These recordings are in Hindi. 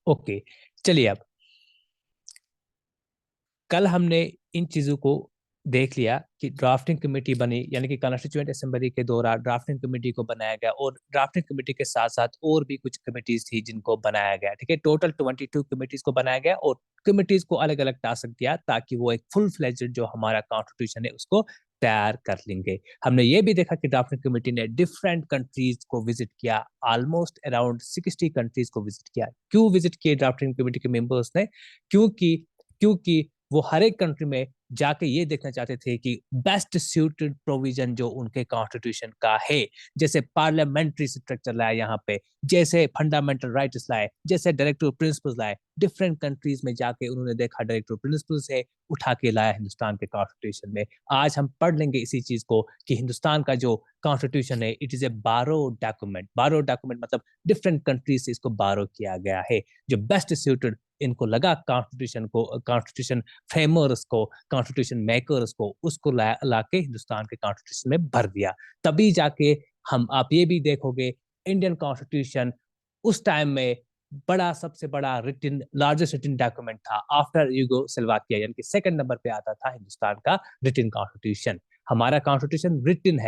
ओके, चलिए अब कल हमने इन चीजों को देख लिया कि ड्राफ्टिंग कमेटी बनी, यानी कि कॉन्स्टिट्यूएंट असेंबली के दौरान ड्राफ्टिंग कमेटी को बनाया गया, और ड्राफ्टिंग कमेटी के साथ साथ और भी कुछ कमेटीज थी जिनको बनाया गया। ठीक है, टोटल 22 कमेटीज को बनाया गया और कमेटीज को अलग अलग टास्क दिया ताकि वो एक फुल फ्लेज्ड जो हमारा कॉन्स्टिट्यूशन है उसको तैयार कर लेंगे। हमने ये भी देखा कि ड्राफ्टिंग कमेटी ने डिफरेंट कंट्रीज को विजिट किया, ऑलमोस्ट अराउंड 60 कंट्रीज को विजिट किया। क्यों विजिट किए ड्राफ्टिंग कमेटी के मेंबर्स ने? क्योंकि क्योंकि वो हर एक कंट्री में जाके ये देखना चाहते थे कि बेस्ट सूटेड प्रोविजन जो उनके कॉन्स्टिट्यूशन का है, जैसे पार्लियामेंट्री स्ट्रक्चर लाया यहाँ पे, जैसे फंडामेंटल राइट्स लाए, जैसे डायरेक्टिव प्रिंसिपल्स लाए। डिफरेंट कंट्रीज में जाके उन्होंने देखा डायरेक्टिव प्रिंसिपल्स है, उठा के लाया हिंदुस्तान के कॉन्स्टिट्यूशन में। आज हम पढ़ लेंगे इसी चीज को कि हिंदुस्तान का जो कॉन्स्टिट्यूशन है इट इज ए बारो डॉक्यूमेंट। बारो डॉक्यूमेंट मतलब डिफरेंट कंट्रीज से इसको बारो किया गया है, जो बेस्ट सूटेड इनको लगा कॉन्स्टिट्यूशन को, कॉन्स्टिट्यूशन फ्रेमर्स को, कॉन्स्टिट्यूशन मेकर्स को, उसको ला के हिंदुस्तान के कॉन्स्टिट्यूशन में भर दिया। तभी जाके हम, आप ये भी देखोगे, इंडियन कॉन्स्टिट्यूशन उस टाइम में बड़ा, सबसे बड़ा रिटिन, लार्जेस्ट रिटिन डॉक्यूमेंट था आफ्टर यूगोस्लाविया, यानी कि सेकंड नंबर पे आता था हिंदुस्तान का रिटिन कॉन्स्टिट्यूशन। हमारा कॉन्स्टिट्यूशन रिटिन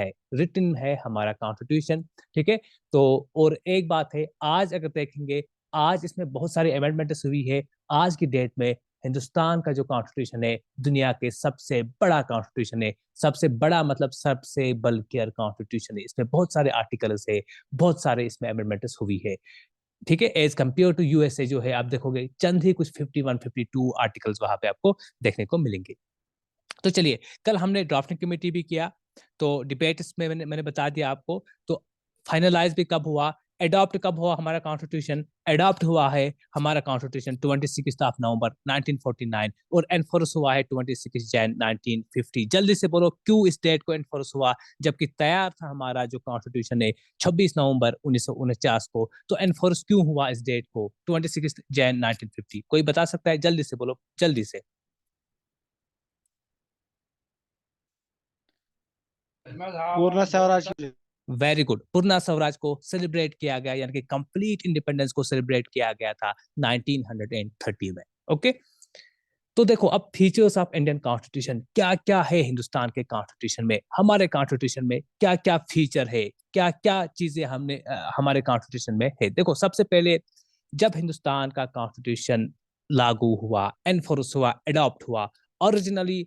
है हमारा कॉन्स्टिट्यूशन। ठीक है, तो और एक बात है, आज अगर देखेंगे, आज इसमें बहुत सारी अमेंडमेंट्स हुई है। आज की डेट में हिंदुस्तान का जो कॉन्स्टिट्यूशन है दुनिया के सबसे बड़ा कॉन्स्टिट्यूशन है। सबसे बड़ा मतलब सबसे बल्कियर कॉन्स्टिट्यूशन है। इसमें बहुत सारे आर्टिकल्स है, बहुत सारे इसमें अमेंडमेंट्स हुई है। ठीक है, एज कंपेयर टू यूएसए जो है, आप देखोगे चंद ही कुछ 51 52 आर्टिकल्स वहां पे आपको देखने को मिलेंगे। तो चलिए, कल हमने ड्राफ्टिंग कमेटी भी किया, तो डिबेट्स में मैंने बता दिया आपको। तो फाइनलाइज भी कब हुआ, अडॉप्ट कब हुआ हमारा कॉन्स्टिट्यूशन? अडॉप्ट हुआ है हमारा कॉन्स्टिट्यूशन 26 ऑफ नवंबर 1949 और एनफोर्स हुआ है 26 जैन 1950। जल्दी से बोलो क्यों इस डेट को एनफोर्स हुआ, जबकि तैयार था हमारा जो कॉन्स्टिट्यूशन है 26 नवंबर 1949 को। तो एनफोर्स क्यों हुआ इस डेट को 26 जैन 1950? कोई बता सकता है? जल्दी से बोलो, जल्दी से। पूर्ण स्वराज के लिए। वेरी गुड, पूर्णा स्वराज को सेलिब्रेट किया गया, यानी कि कंप्लीट इंडिपेंडेंस को सेलिब्रेट किया गया था 1930 में। ओके, तो देखो अब फीचर्स ऑफ इंडियन कॉन्स्टिट्यूशन क्या क्या है। हिंदुस्तान के कॉन्स्टिट्यूशन में, हमारे कॉन्स्टिट्यूशन में क्या क्या फीचर है, क्या क्या चीजें हमने हमारे कॉन्स्टिट्यूशन में है। देखो, सबसे पहले जब हिंदुस्तान का कॉन्स्टिट्यूशन लागू हुआ, एनफोर्स हुआ, अडॉप्ट हुआ, originally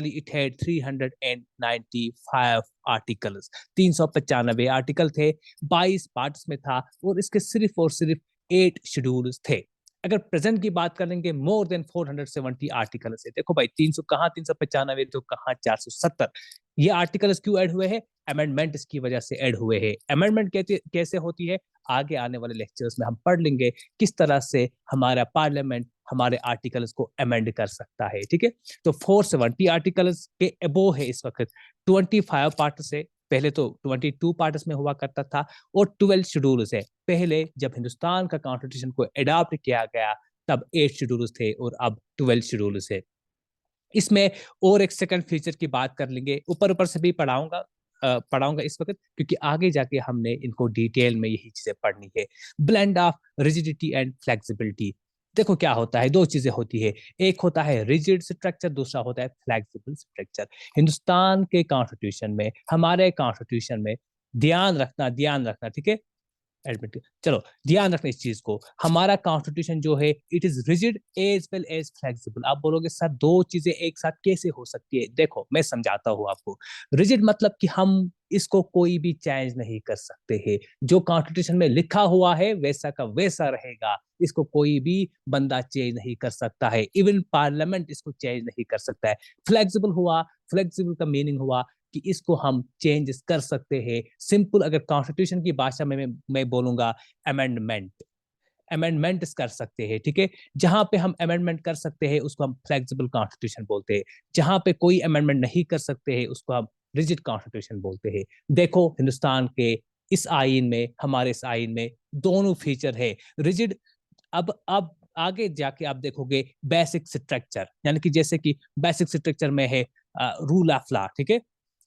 it had 395 articles, 395 article थे, 22 पार्ट्स में था, और इसके सिर्फ और सिर्फ 8 शेड्यूल्स थे। अगर प्रेजेंट की बात करेंगे, मोर देन 470 आर्टिकल्स है। देखो भाई, 300 कहाँ 395, तो कहाँ 470। ये आर्टिकल्स क्यों ऐड हुए हैं? अमेंडमेंट की वजह से ऐड हुए हैं। अमेंडमेंट कैसे होती है, आगे आने वाले लेक्चर्स में हम पढ़ लेंगे किस तरह से हमारा पार्लियामेंट हमारे आर्टिकल्स को अमेंड कर सकता है। ठीक है, तो 470 आर्टिकल्स के अबो है इस वक्त। 25 पार्ट से, पहले तो 22 पार्ट्स में हुआ करता था, और 12 शेड्यूल है। पहले जब हिंदुस्तान का कॉन्स्टिट्यूशन को अडॉप्ट किया गया तब 8 शेड्यूल थे, और अब 12 शेड्यूल है। इसमें और एक सेकंड फीचर की बात कर लेंगे, ऊपर ऊपर से भी पढ़ाऊंगा इस वक्त, क्योंकि आगे जाके हमने इनको डिटेल में यही चीजें पढ़नी है। Blend of rigidity and flexibility. देखो क्या होता है, दो चीजें होती है, एक होता है रिजिड स्ट्रक्चर, दूसरा होता है फ्लेक्सिबल स्ट्रक्चर। हिंदुस्तान के कॉन्स्टिट्यूशन में, हमारे कॉन्स्टिट्यूशन में, ध्यान रखना, ठीक है, एडमिट, चलो ध्यान रखना इस चीज को, हमारा कॉन्स्टिट्यूशन जो है it is rigid as well as flexible. आप बोलोगे सर दो चीजें एक साथ कैसे हो सकती है? देखो मैं समझाता हूँ आपको। रिजिड मतलब कि हम इसको कोई भी चेंज नहीं कर सकते हैं, जो कॉन्स्टिट्यूशन में लिखा हुआ है वैसा का वैसा रहेगा, इसको कोई भी बंदा चेंज नहीं कर सकता है, इवन पार्लियामेंट इसको चेंज नहीं कर सकता है। फ्लेक्सिबल हुआ, फ्लेक्सिबल का मीनिंग हुआ कि इसको हम चेंजेस कर सकते हैं। सिंपल अगर कॉन्स्टिट्यूशन की भाषा में मैं बोलूंगा, अमेंडमेंट्स कर सकते हैं। ठीक है, जहां पे हम अमेंडमेंट कर सकते हैं उसको हम फ्लेक्सिबल कॉन्स्टिट्यूशन बोलते हैं, जहां पे कोई अमेंडमेंट नहीं कर सकते हैं उसको हम रिजिड कॉन्स्टिट्यूशन बोलते हैं। देखो हिंदुस्तान के इस आइन में, हमारे इस आइन में दोनों फीचर है, रिजिड। अब आगे जाके आप देखोगे बेसिक स्ट्रक्चर, यानी कि जैसे कि बेसिक स्ट्रक्चर में है रूल ऑफ लॉ। ठीक है,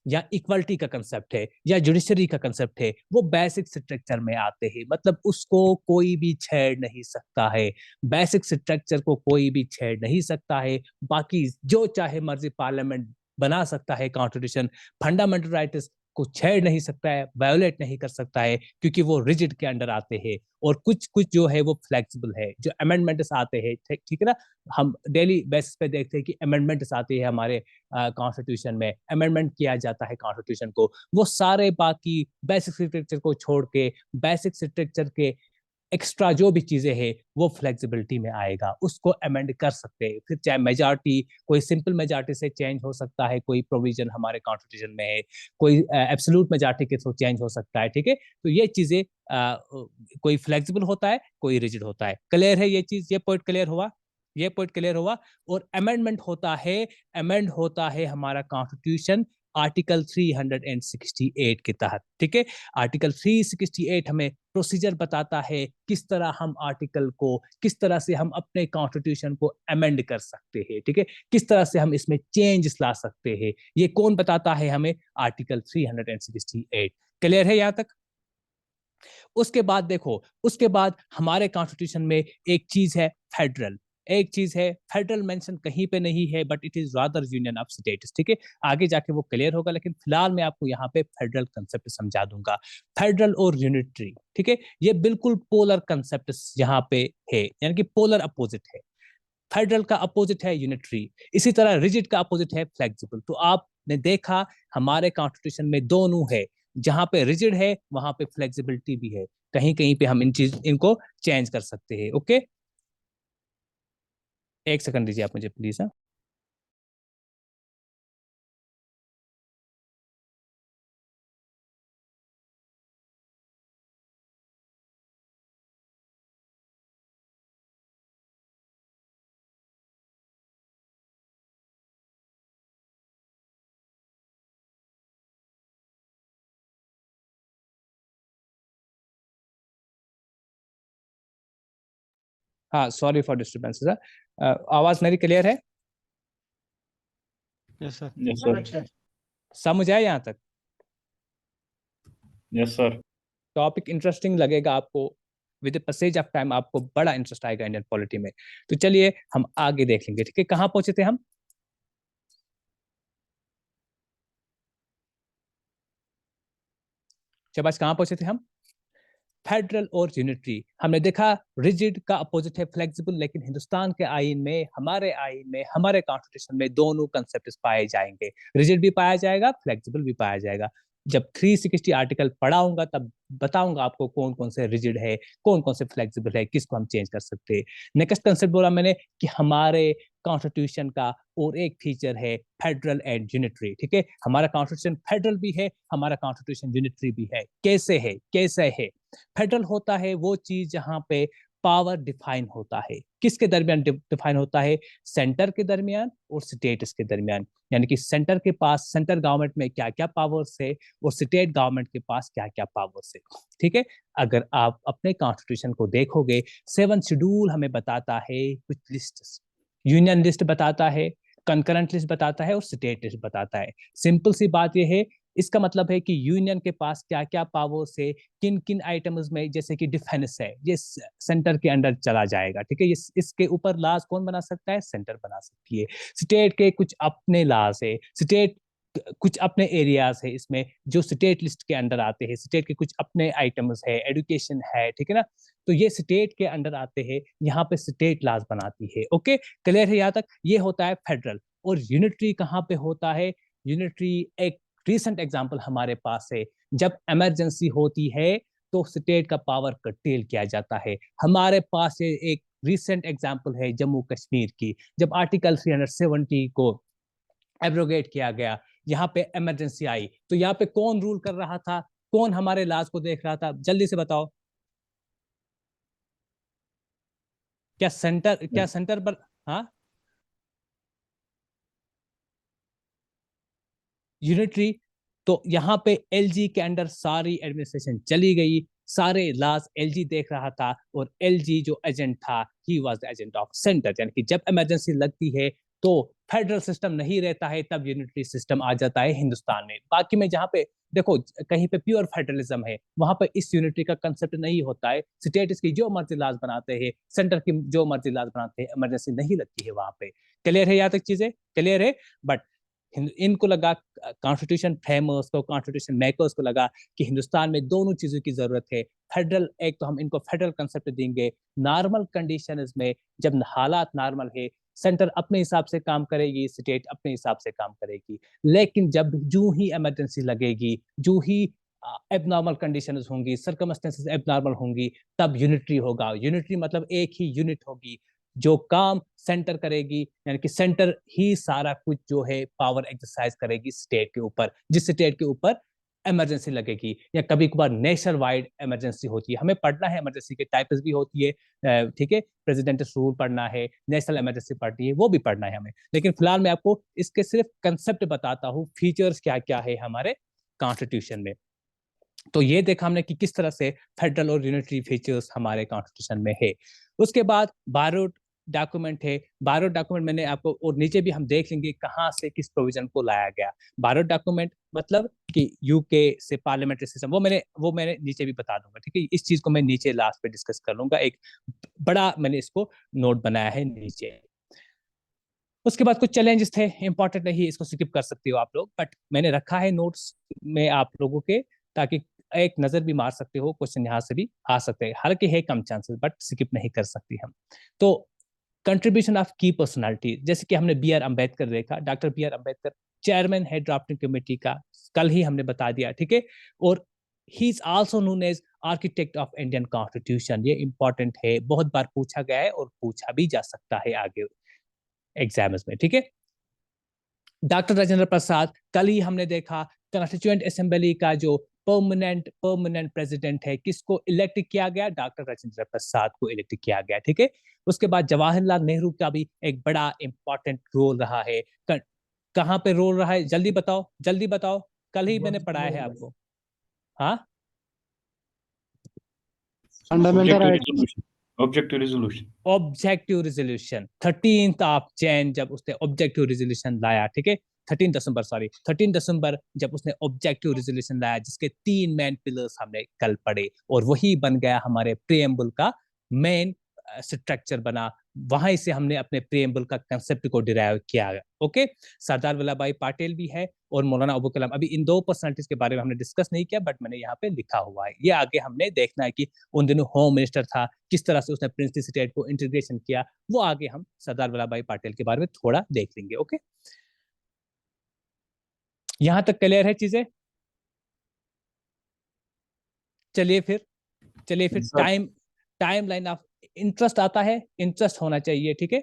या इक्वलिटी का कंसेप्ट है या जुडिशरी का कंसेप्ट है, वो बेसिक स्ट्रक्चर में आते हैं। मतलब उसको कोई भी छेड़ नहीं सकता है, बेसिक स्ट्रक्चर को कोई भी छेड़ नहीं सकता है। बाकी जो चाहे मर्जी पार्लियामेंट बना सकता है कॉन्स्टिट्यूशन, फंडामेंटल राइट्स को छेड़ नहीं सकता है, वायोलेट नहीं कर सकता है, क्योंकि वो रिजिड के अंडर आते हैं। और कुछ कुछ जो है वो फ्लेक्सिबल है, जो अमेंडमेंट्स आते हैं, ठीक है ना। हम डेली बेसिस पे देखते हैं कि अमेंडमेंट्स आते हैं हमारे कॉन्स्टिट्यूशन में, अमेंडमेंट किया जाता है कॉन्स्टिट्यूशन को। वो सारे बाकी बेसिक स्ट्रक्चर को छोड़ के, बेसिक स्ट्रक्चर के एक्स्ट्रा जो भी चीजें हैं वो फ्लेक्सिबिलिटी में आएगा, उसको अमेंड कर सकते हैं। फिर चाहे मेजॉरिटी, कोई सिंपल मेजॉरिटी से चेंज हो सकता है, कोई प्रोविजन हमारे कॉन्स्टिट्यूशन में है, कोई एब्सोल्यूट मेजॉरिटी के थ्रू चेंज हो सकता है, ठीक है। तो ये चीजें कोई फ्लेक्सिबल होता है, कोई रिजिड होता है। क्लियर है ये चीज, ये पॉइंट क्लियर हुआ, ये पॉइंट क्लियर हुआ। और अमेंडमेंट होता है, अमेंड होता है हमारा कॉन्स्टिट्यूशन आर्टिकल 368 के तहत, ठीक है। आर्टिकल 368 हमें प्रोसीजर बताता है किस तरह हम आर्टिकल को, किस तरह से हम अपने कॉन्स्टिट्यूशन को अमेंड कर सकते हैं, ठीक है। किस तरह से हम इसमें चेंज ला सकते हैं, ये कौन बताता है हमें? आर्टिकल 368। क्लियर है यहां तक? उसके बाद देखो, उसके बाद हमारे कॉन्स्टिट्यूशन में एक चीज है फेडरल, एक चीज है फेडरल, मेंशन कहीं पे नहीं है, but it is rather union of states, ठीक है। आगे जाके वो क्लियर होगा, लेकिन फिलहाल मैं आपको यहाँ पे फेडरल कंसेप्ट समझा दूंगा। फेडरल और यूनिटरी, ठीक है, ये बिल्कुल पोलर कंसेप्ट यहाँ पे है, यानी कि पोलर अपोजिट है। फेडरल का अपोजिट है यूनिटरी, इसी तरह रिजिड का अपोजिट है फ्लेक्सिबल। तो आपने देखा हमारे कॉन्स्टिट्यूशन में दोनों है, जहां पे रिजिड है वहां पे फ्लेक्सिबिलिटी भी है, कहीं कहीं पे हम इनको चेंज कर सकते हैं। ओके, एक सेकंड दीजिए आप मुझे प्लीज। हाँ, सॉरी फॉर डिस्टर्बेंस सर। आवाज मेरी क्लियर है? Yes sir. Yes sir. समझ आया यहाँ तक? Yes sir. टॉपिक इंटरेस्टिंग लगेगा आपको, with the passage of time आपको बड़ा इंटरेस्ट आएगा इंडियन पॉलिटी में। तो चलिए हम आगे देख लेंगे, ठीक है। कहाँ पहुंचे थे हम? शाबाश, कहाँ पहुंचे थे हम? फेडरल और यूनिटरी। हमने देखा रिजिड का अपोजिट है फ्लेक्सिबल, लेकिन हिंदुस्तान के आईन में, हमारे आईन में, हमारे कॉन्स्टिट्यूशन में दोनों कंसेप्ट पाए जाएंगे, रिजिड भी पाया जाएगा, फ्लेक्सिबल भी पाया जाएगा। जब 360 आर्टिकल पढ़ाऊंगा तब बताऊंगा आपको कौन कौन से रिजिड है, कौन कौन से फ्लेक्सिबल है, किसको हम चेंज कर सकते हैं। नेक्स्ट कंसेप्ट बोला मैंने कि हमारे कॉन्स्टिट्यूशन का और एक फीचर है फेडरल एंड यूनिटरी, ठीक है। हमारा कॉन्स्टिट्यूशन फेडरल भी है, हमारा कॉन्स्टिट्यूशन यूनिटरी भी है। कैसे है? कैसे है? फेडरल होता है वो चीज जहां पे पावर डिफाइन होता है, किसके दरमियान डिफाइन होता है? सेंटर के दरमियान और स्टेट्स के दरमियान। यानी कि सेंटर के पास, सेंटर गवर्नमेंट में क्या क्या पावर्स है और स्टेट गवर्नमेंट के पास क्या क्या पावर्स है, ठीक है। अगर आप अपने कॉन्स्टिट्यूशन को देखोगे, 7 शेड्यूल हमें बताता है कुछ लिस्ट, यूनियन लिस्ट बताता है, कंकरेंट लिस्ट बताता है और स्टेट लिस्ट बताता है। सिंपल सी बात यह है, इसका मतलब है कि यूनियन के पास क्या क्या पावर्स है, किन किन आइटम्स में, जैसे कि डिफेंस है, ये सेंटर के अंडर चला जाएगा, ठीक है। ये इसके ऊपर लाज कौन बना सकता है? सेंटर बना सकती है। स्टेट के कुछ अपने लाज है, स्टेट कुछ अपने एरियाज है इसमें जो स्टेट लिस्ट के अंडर आते हैं, स्टेट के कुछ अपने आइटम्स है, एजुकेशन है, ठीक है ना। तो ये स्टेट के अंडर आते हैं, यहाँ पे स्टेट लाज बनाती है। ओके, क्लियर है यहाँ तक? ये होता है फेडरल। और यूनिटरी कहाँ पे होता है? यूनिटरी एक रिसेंट एग्जाम्पल हमारे पास है, जब इमरजेंसी होती है तो स्टेट का पावर कर्टेल किया जाता है। हमारे पास ये एक रिसेंट एग्जाम्पल है जम्मू कश्मीर की, जब आर्टिकल 370 को एब्रोगेट किया गया, यहाँ पे इमरजेंसी आई, तो यहाँ पे कौन रूल कर रहा था, कौन हमारे लाज को देख रहा था? जल्दी से बताओ। क्या सेंटर पर? हाँ, यूनिटरी। तो यहाँ पे एलजी के अंडर सारी एडमिनिस्ट्रेशन चली गई, सारे लॉज एलजी देख रहा था, और एलजी जो एजेंट था, he was the agent of centre. यानी कि जब इमरजेंसी लगती है तो फेडरल सिस्टम नहीं रहता है, तब यूनिटरी सिस्टम आ जाता है हिंदुस्तान में। बाकी में जहाँ पे देखो कहीं पे प्योर फेडरलिज्म है, वहां पर इस यूनिटी का कंसेप्ट नहीं होता है। स्टेट की जो मर्जी लाज बनाते हैं, सेंटर की जो मर्जी लाज बनाते हैं, इमरजेंसी नहीं लगती है वहां पे। क्लियर है? यहाँ तक चीजें क्लियर है? बट इनको लगा, कॉन्स्टिट्यूशन फ्रेमर्स को, कॉन्स्टिट्यूशन मेकर्स को लगा कि हिंदुस्तान में दोनों चीजों की जरूरत है। फेडरल, एक तो हम इनको फेडरल कंसेप्ट देंगे नॉर्मल कंडीशंस में, जब हालात नॉर्मल है, सेंटर अपने हिसाब से काम करेगी, स्टेट अपने हिसाब से काम करेगी। लेकिन जब जो ही इमरजेंसी लगेगी, जो ही एबनॉर्मल कंडीशंस होंगी, सर्कमस्टेंसेस एबनॉर्मल होंगी, तब यूनिटरी होगा। यूनिटरी मतलब एक ही यूनिट होगी जो काम सेंटर करेगी, यानी कि सेंटर ही सारा कुछ जो है पावर एक्सरसाइज करेगी स्टेट के ऊपर, जिस स्टेट के ऊपर इमरजेंसी लगेगी, या कभी कभार नेशनल वाइड इमरजेंसी होती है। हमें पढ़ना है इमरजेंसी के टाइप्स भी होती है, ठीक है, प्रेसिडेंट रूल पढ़ना है, नेशनल इमरजेंसी पढ़नी है, वो भी पढ़ना है हमें। लेकिन फिलहाल मैं आपको इसके सिर्फ कंसेप्ट बताता हूँ, फीचर्स क्या क्या है हमारे कॉन्स्टिट्यूशन में। तो ये देखा हमने कि किस तरह से फेडरल और यूनिटरी फीचर्स हमारे कॉन्स्टिट्यूशन में है। उसके बाद बारोड डॉक्यूमेंट है। बारोड डॉक्यूमेंट मैंने आपको, और नीचे भी हम देख लेंगे कहाँ से किस प्रोविजन को लाया गया। बारोड डॉक्यूमेंट मतलब कि यूके से पार्लियामेंट्री सिस्टम, वो मैंने नीचे भी बता दूंगा, ठीक है। इस चीज को मैं नीचे लास्ट पे डिस्कस कर लूंगा, एक बड़ा मैंने इसको नोट बनाया है नीचे। उसके बाद कुछ चैलेंजेस थे, इंपॉर्टेंट नहीं, इसको स्किप कर सकते हो आप लोग, बट मैंने रखा है नोट्स में आप लोगों के, ताकि एक नजर भी मार सकते हो, क्वेश्चन यहाँ से भी आ सकते हैं। हालांकि है कम चांसेस, बट स्किप नहीं कर सकती हम। तो कंट्रीब्यूशन ऑफ की पर्सनालिटी, जैसे कि हमने बी आर अम्बेडकर देखा, doctor B R Ambedkar chairman है ड्राफ्टिंग कमेटी का, कल ही हमने बता दिया, ठीक है। और he is also known as architect of Indian constitution. ये इंपॉर्टेंट है, बहुत बार पूछा गया है और पूछा भी जा सकता है आगे एग्जाम्स में, ठीक है। डॉक्टर राजेंद्र प्रसाद, कल ही हमने देखा कॉन्स्टिट्यूएंट असेंबली का जो परमानेंट प्रेसिडेंट है, किसको इलेक्ट किया गया? डॉक्टर राजेंद्र प्रसाद को इलेक्ट किया गया, ठीक है। उसके बाद जवाहरलाल नेहरू का भी एक बड़ा इंपॉर्टेंट रोल रहा है। कहाँ पे रोल रहा है? जल्दी बताओ, जल्दी बताओ, कल ही मैंने पढ़ाया है आपको। हाँ, फंडामेंटल राइट। ऑब्जेक्टिव रेजोल्यूशन 13 जब उसने ऑब्जेक्टिव रेजोल्यूशन लाया, ठीक है, 13 दिसंबर जब उसने ऑब्जेक्टिव रेजोल्यूशन लाया, जिसके 3 मेन पिलर्स हमने कल पढ़े, और वही बन गया हमारे प्रीएम्बल का मेन स्ट्रक्चर बना। वहीं से हमने अपने प्रीएम्बल का कंसेप्ट को डिराइव किया। ओके, सरदार वल्लभ भाई पटेल भी है और मौलाना अबुल कलाम। अभी इन दो पर्सनालिटीज के बारे में हमने डिस्कस नहीं किया, बट मैंने यहाँ पे लिखा हुआ है। ये आगे हमने देखना है कि उन दिनों होम मिनिस्टर था, किस तरह से उसने प्रिंसली स्टेट को इंटीग्रेशन किया, वो आगे हम सरदार वल्लभ भाई पटेल के बारे में थोड़ा देख लेंगे। ओके, यहां तक क्लियर है चीजें? चलिए फिर, टाइम लाइन ऑफ इंटरेस्ट आता है, इंटरेस्ट होना चाहिए, ठीक है,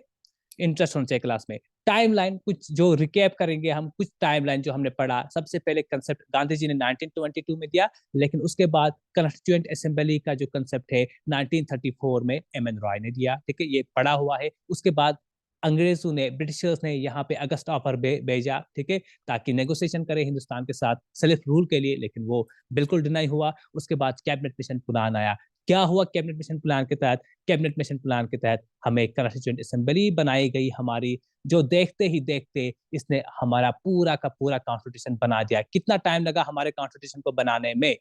इंटरेस्ट होना चाहिए क्लास में। टाइमलाइन कुछ जो रिकैप करेंगे हम, कुछ टाइमलाइन जो हमने पढ़ा। सबसे पहले कंसेप्ट गांधी जी ने 1922 में दिया, लेकिन उसके बाद कॉन्स्टिट्यूएंट असेंबली का जो कंसेप्ट है 1934 में एम एन रॉय ने दिया, ठीक है, ये पढ़ा हुआ है। उसके बाद अंग्रेजों ने, ब्रिटिशर्स ने यहाँ पे अगस्त ऑफर भेजा, ठीक है, ताकि नेगोशिएशन करे हिंदुस्तान के साथ सेल्फ रूल के लिए, लेकिन वो बिल्कुल डिनाई हुआ। उसके बाद कैबिनेट मिशन प्लान आया। क्या हुआ कैबिनेट मिशन प्लान के तहत? कैबिनेट मिशन प्लान के तहत हमें कॉन्स्टिट्यूएंट असेंबली बनाई गई हमारी, जो देखते ही देखते इसने हमारा पूरा का पूरा कॉन्स्टिट्यूशन बना दिया। कितना टाइम लगा हमारे कॉन्स्टिट्यूशन को बनाने में?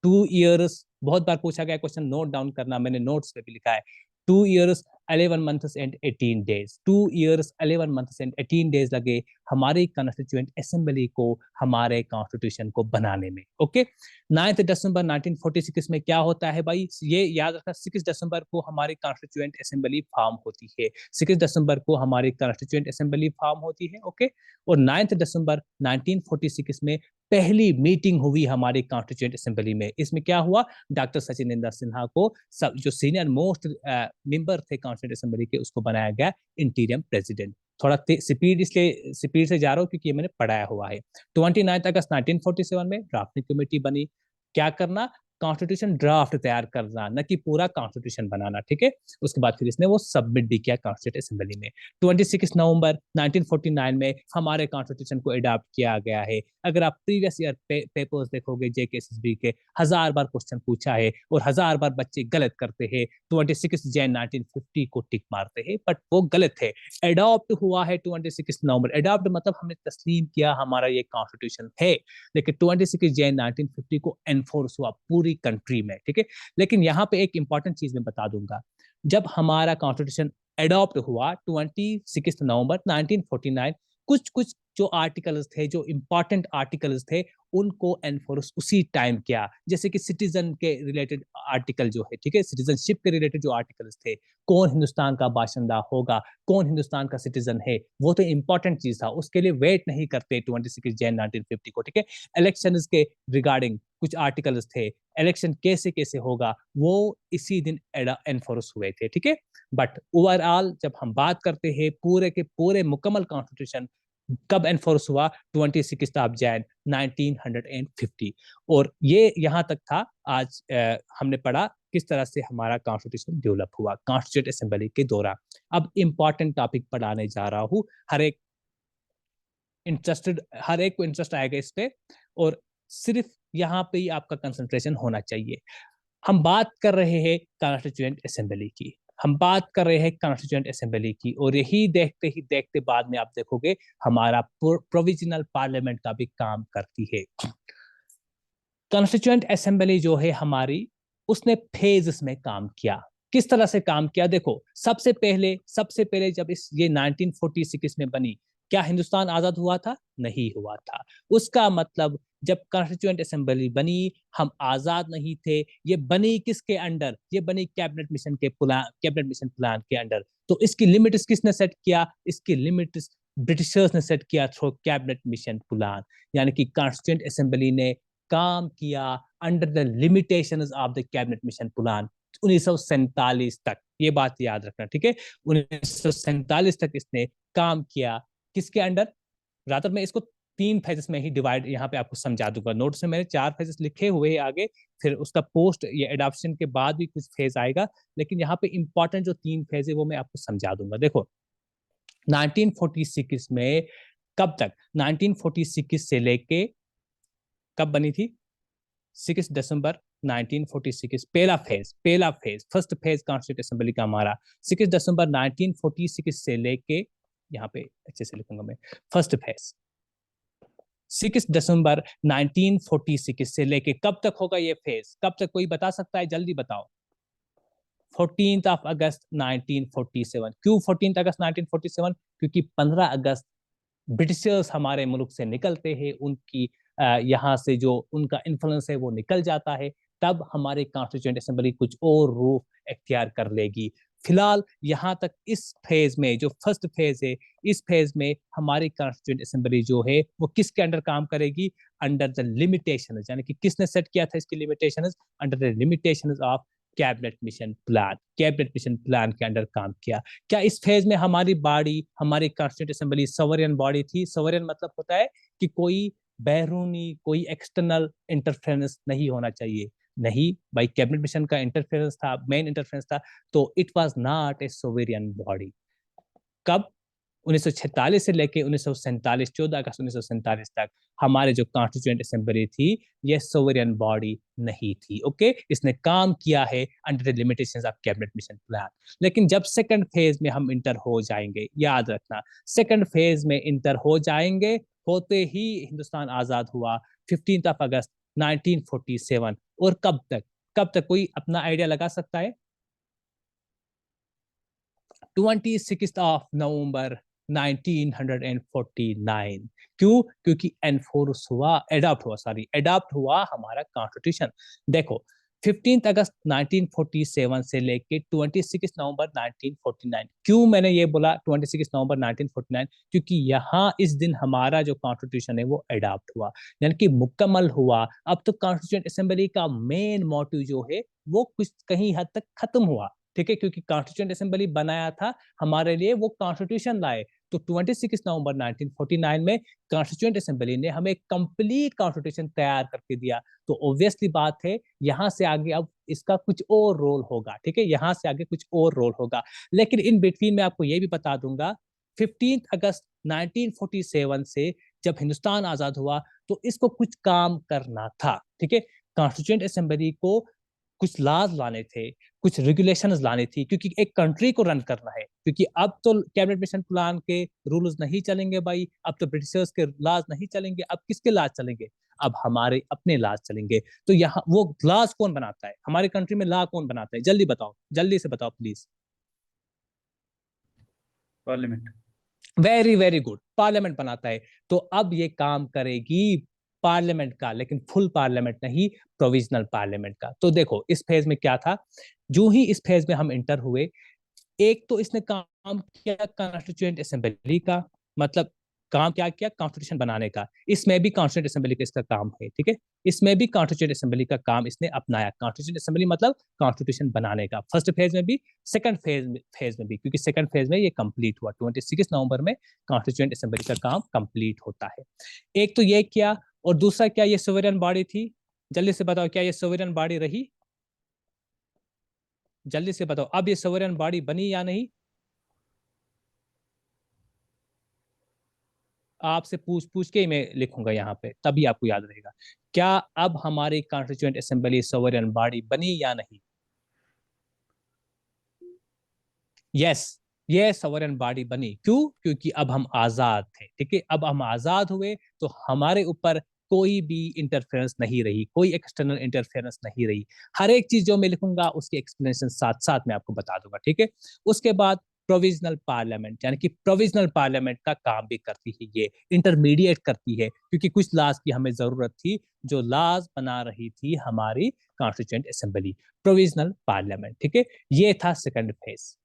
2 इयर्स। बहुत बार पूछा गया क्वेश्चन, नोट डाउन करना, मैंने नोट्स पे भी लिखा है। 2 years 11 months and 18 days. 2 years 11 months and 18 days लगे हमारी कॉन्स्टिट्यूएंट असेंबली को हमारे कॉन्स्टिट्यूशन को बनाने में। ओके, 9 दिसंबर 1946 में क्या होता है भाई? ये याद रखना, 6 दिसंबर को हमारी कॉन्स्टिट्यूएंट असेंबली फॉर्म होती है। 6 दिसंबर को हमारी कॉन्स्टिट्यूएंट असेंबली फॉर्म होती है। ओके, और 9 दिसंबर 1946 में पहली मीटिंग हुई हमारी कॉन्स्टिट्यूएंट असेंबली में। इसमें क्या हुआ? डॉक्टर सचिनेंद्र सिन्हा को, सब जो सीनियर मोस्ट मेंबर थे कॉन्स्टिट्यूएंट असेंबली के, उसको बनाया गया इंटीरियम प्रेसिडेंट। थोड़ा स्पीड, इसलिए स्पीड से जा रहा हूँ क्योंकि ये मैंने पढ़ाया हुआ है। 29 अगस्त 1947 में ड्राफ्टिंग कमेटी बनी। क्या करना? कॉन्स्टिट्यूशन ड्राफ्ट तैयार करना, न कि पूरा कॉन्स्टिट्यूशन बनाना, ठीक है। उसके बाद फिर इसने वो सबमिट भी किया कॉन्स्टिट्यूंट असेंबली में। 26 नवंबर 1949 में हमारे कॉन्स्टिट्यूशन को अडॉप्ट किया गया है। अगर आप प्रीवियस ईयर पेपर्स देखोगे जेकेएसएसबी के, 1000 बार क्वेश्चन पूछा है और 1000 बार बच्चे गलत करते हैं, 26 जैन 1950 को टिक मारते हैं, बट वो गलत है। अडॉप्ट हुआ है 26 नवंबर, अडॉप्ट मतलब हमने तस्लीम किया हमारा ये कॉन्स्टिट्यूशन है, लेकिन 26 जैन 1950 को एनफोर्स हुआ पूरी कंट्री में, ठीक है। लेकिन यहाँ पे एक इंपॉर्टेंट चीज मैं बता दूंगा, जब हमारा कॉन्स्टिट्यूशन अडॉप्ट हुआ 26 नवंबर 1949, कुछ कुछ जो आर्टिकल्स थे, जो इंपॉर्टेंट आर्टिकल्स थे, उनको एनफोर्स उसी टाइम किया। जैसे कि सिटीजन के रिलेटेड आर्टिकल जो है, ठीक है, सिटीजनशिप के रिलेटेड जो आर्टिकल्स थे, कौन हिंदुस्तान का बाशिंदा होगा, कौन हिंदुस्तान का सिटीजन है, वो तो इंपॉर्टेंट चीज था, उसके लिए वेट नहीं करते 26 जैन 1950 को, ठीक है। इलेक्शन के रिगार्डिंग कुछ आर्टिकल्स थे, इलेक्शन कैसे कैसे होगा, वो इसी दिन एनफोर्स हुए थे, ठीक है। बट ओवरऑल जब हम बात करते हैं पूरे के पूरे मुकम्मल कॉन्स्टिट्यूशन कब एनफोर्स हुआ, 26 जैन 1950। और ये यहाँ तक था। आज हमने पढ़ा किस तरह से हमारा कॉन्स्टिट्यूशन डेवलप हुआ कॉन्स्टिट्यूंट असेंबली के दौरान। अब इंपॉर्टेंट टॉपिक पढ़ाने जा रहा हूँ, हर एक को इंटरेस्ट आएगा इस पे, और सिर्फ यहाँ पे ही आपका कंसंट्रेशन होना चाहिए। हम बात कर रहे हैं कॉन्स्टिट्यूएंट असेंबली की, हम बात कर रहे हैं कॉन्स्टिट्यूएंट असेंबली की, और यही देखते ही देखते बाद में आप देखोगे हमारा प्रोविजनल पार्लियामेंट का भी काम करती है। कॉन्स्टिट्यूएंट असेंबली जो है हमारी, उसने फेजेस में काम किया। किस तरह से काम किया, देखो, सबसे पहले जब ये 1946 में बनी, क्या हिंदुस्तान आजाद हुआ था? नहीं हुआ था। उसका मतलब जब कॉन्स्टिट्यूएंट असेंबली बनी, हम आजाद नहीं थे। ये बनी किसके अंडर? ये बनी कैबिनेट मिशन प्लान के अंडर। तो इसकी लिमिट्स किसने सेट किया? इसकी लिमिट्स ब्रिटिशर्स ने सेट किया थ्रू कैबिनेट मिशन प्लान। यानी कि कॉन्स्टिट्यूएंट असेंबली ने काम किया under the limitations of the cabinet mission plan 1947 तक। ये बात याद रखना, ठीक है। 1947 तक इसने काम किया किसके अंडर? रादर मैं इसको 3 फेजेस में ही डिवाइड यहाँ पे आपको समझा दूंगा। नोट्स में मैंने 4 फेजेस लिखे हुए हैं आगे, फिर उसका पोस्ट ये एडॉप्शन के बाद भी कुछ फेज आएगा, लेकिन यहाँ पे इंपॉर्टेंट जो 3 फेज है वो मैं आपको समझा दूंगा। देखो, 1946 में कब तक? 1946 से लेके कब बनी थी? 6 दिसंबर 1946, फर्स्ट फेज कॉन्स्टिट्यूंट असेंबली का हमारा 6 दिसंबर 1946 से लेके, यहाँ पे अच्छे से लिखूंगा मैं, फर्स्ट फेज 6 दिसंबर 1946 से लेके कब तक होगा ये फेज? कब तक कोई बता सकता है? जल्दी बताओ। 14 अगस्त 1947। क्यों 14 अगस्त 1947? क्योंकि 15 अगस्त ब्रिटिशर्स हमारे मुल्क से निकलते हैं, उनकी यहाँ से जो उनका इन्फ्लुएंस है वो निकल जाता है, तब हमारी कॉन्स्टिट्यूएंट असेंबली कुछ और रूप इख्तियार कर लेगी। फिलहाल यहाँ तक इस फेज में, जो फर्स्ट फेज है, इस फेज में हमारी कॉन्स्टिट्यूएंट असेंबली जो है वो किसके अंडर काम करेगी? Under the limitations. यानी कि किसने सेट किया था इसकी limitations? Under the limitations of cabinet mission plan के अंडर काम किया। क्या इस फेज में हमारी हमारी कॉन्स्टिट्यूंट असेंबली सॉवरेन बॉडी थी? सॉवरेन मतलब होता है कि कोई बैरूनी, कोई एक्सटर्नल इंटरफेरेंस नहीं होना चाहिए। नहीं भाई, कैबिनेट मिशन का इंटरफेरेंस था, मेन इंटरफेरेंस था, तो it was not a sovereign body. कब? 1946 से लेके 1947, 14 अगस्त 1947 तक हमारे जो कॉन्स्टिट्यूएंट असेंबली थी, ये सोवरेन बॉडी नहीं थी। ओके, इसने काम किया है under the limitations of cabinet mission plan. लेकिन जब सेकंड फेज में हम इंटर हो जाएंगे, याद रखना, सेकंड फेज में इंटर हो जाएंगे, होते ही हिंदुस्तान आजाद हुआ 15 अगस्त 1947। और कब तक कोई अपना आइडिया लगा सकता है? 26 नवंबर 1949। क्यों? क्योंकि एडॉप्ट हुआ हमारा कॉन्स्टिट्यूशन। देखो, 15 अगस्त 1947 से लेके 26 नवंबर 1949। क्यों मैंने ये बोला 26 नवंबर 1949? क्योंकि यहाँ इस दिन हमारा जो कॉन्स्टिट्यूशन है वो एडॉप्ट हुआ, यानी कि मुकम्मल हुआ। अब तो कॉन्स्टिट्यूएंट असेंबली का मेन मोटिव जो है वो कुछ कहीं हद तक खत्म हुआ, ठीक है। क्योंकि कॉन्स्टिट्यूएंट असेंबली बनाया था हमारे लिए, वो कॉन्स्टिट्यूशन लाए, तो 26 नवंबर 1949 में कॉन्स्टिट्यूएंट असेंबली ने हमें कंप्लीट कॉन्स्टिट्यूशन तैयार करके दिया। तो ऑब्वियसली बात है, यहाँ से आगे अब इसका कुछ और रोल होगा, ठीक है, यहाँ से आगे कुछ और रोल होगा। लेकिन इन बिटवीन में आपको ये भी बता दूंगा, 15 अगस्त 1947 से जब हिंदुस्तान आजाद हुआ तो इसको कुछ काम करना था, ठीक है। कॉन्स्टिट्यूएंट असेंबली को कुछ लॉज लाने थे, कुछ रेगुलेशंस लानी थी, क्योंकि एक कंट्री को रन करना है। क्योंकि अब तो कैबिनेट मिशन प्लान के रूल्स नहीं चलेंगे भाई, अब तो ब्रिटिशर्स के लॉज नहीं चलेंगे, अब किसके लॉज चलेंगे? अब हमारे अपने लॉज चलेंगे। तो यहाँ वो लॉज कौन बनाता है? हमारे कंट्री में लॉ कौन बनाता है? जल्दी बताओ, जल्दी से बताओ please. Parliament. Very very good, parliament बनाता है। तो अब ये काम करेगी पार्लियामेंट का, लेकिन फुल पार्लियामेंट नहीं, प्रोविजनल पार्लियामेंट का। तो देखो इस फेज में क्या था, जो ही इस फेज में हम इंटर हुए, एक तो इसने काम किया कॉन्स्टिट्यूएंट असेंबली का, मतलब काम क्या किया, कॉन्स्टिट्यूशन बनाने का। इसमें भी कॉन्स्टिट्यूएंट असेंबली का इसका काम है, ठीक है। इसमें भी कॉन्स्टिट्यूएंट असेंबली का काम इसने अपनाया। कॉन्स्टिट्यूएंट असेंबली मतलब कॉन्स्टिट्यूशन बनाने का, फर्स्ट फेज में भी, सेकंड फेज में भी, क्योंकि सेकंड फेज में ये कंप्लीट हुआ 26 नवंबर में कॉन्स्टिट्यूएंट असेंबली का काम कंप्लीट होता है। एक तो ये किया, और दूसरा क्या, ये सोवरेन बॉडी थी? जल्दी से बताओ, क्या ये सोवरेन बॉडी रही? जल्दी से बताओ, अब ये सोवरेन बॉडी बनी या नहीं? आपसे पूछ पूछ के ही मैं लिखूंगा यहाँ पे, तभी आपको याद रहेगा। क्या अब हमारी कॉन्स्टिट्यूएंट असेंबली सोवरेन बॉडी बनी या नहीं? यस, ये सोवरेन बॉडी बनी। क्यों? क्योंकि अब हम आजाद थे, ठीक है। अब हम आजाद हुए तो हमारे ऊपर कोई भी इंटरफेरेंस नहीं रही, कोई एक्सटर्नल इंटरफेरेंस नहीं रही। हर एक चीज जो मैं लिखूंगा उसकी एक्सप्लेनेशन साथ साथ मैं आपको बता दूंगा, ठीक है। उसके बाद प्रोविजनल पार्लियामेंट, यानी कि प्रोविजनल पार्लियामेंट का काम भी करती है, ये इंटरमीडिएट करती है, क्योंकि कुछ लॉज की हमें जरूरत थी, जो लॉज बना रही थी हमारी कॉन्स्टिट्यूएंट असेंबली, प्रोविजनल पार्लियामेंट, ठीक है। ये था सेकंड फेज।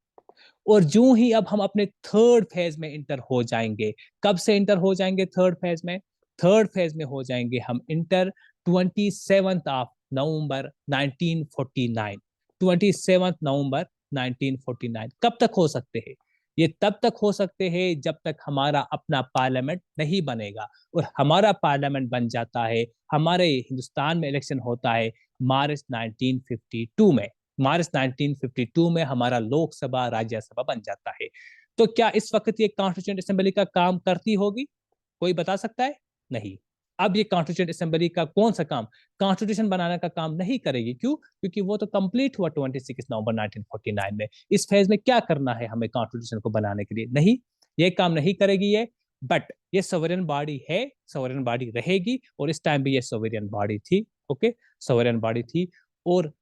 और जो ही अब हम अपने थर्ड फेज में इंटर हो जाएंगे, कब से इंटर हो जाएंगे थर्ड फेज में? थर्ड फेज में हो जाएंगे हम इंटर 27 नवंबर 1949। 27 नवंबर 1949 कब तक हो सकते हैं? ये तब तक हो सकते हैं जब तक हमारा अपना पार्लियामेंट नहीं बनेगा। और हमारा पार्लियामेंट बन जाता है, हमारे हिंदुस्तान में इलेक्शन होता है मार्च 1952 में। मार्च 1952 में हमारा लोकसभा राज्यसभा बन जाता है। तो क्या इस वक्त ये कॉन्स्टिट्यूएंट असेंबली का काम करती होगी? कोई बता सकता है? नहीं। अब ये कॉन्स्टिट्यूएंट असेंबली का कौन सा काम, कॉन्स्टिट्यूशन बनाने का काम नहीं करेगी। क्यों? क्योंकि वो तो कंप्लीट हुआ 26 नवंबर 1949 में। इस फेज में क्या करना है हमें कॉन्स्टिट्यूशन को बनाने के लिए? नहीं, ये काम नहीं करेगी ये। बट ये सोवरेन बॉडी है, सोवरेन बॉडी रहेगी, और इस टाइम भी ये सोवरेन बॉडी थी, ओके, सोवरेन बॉडी थी। और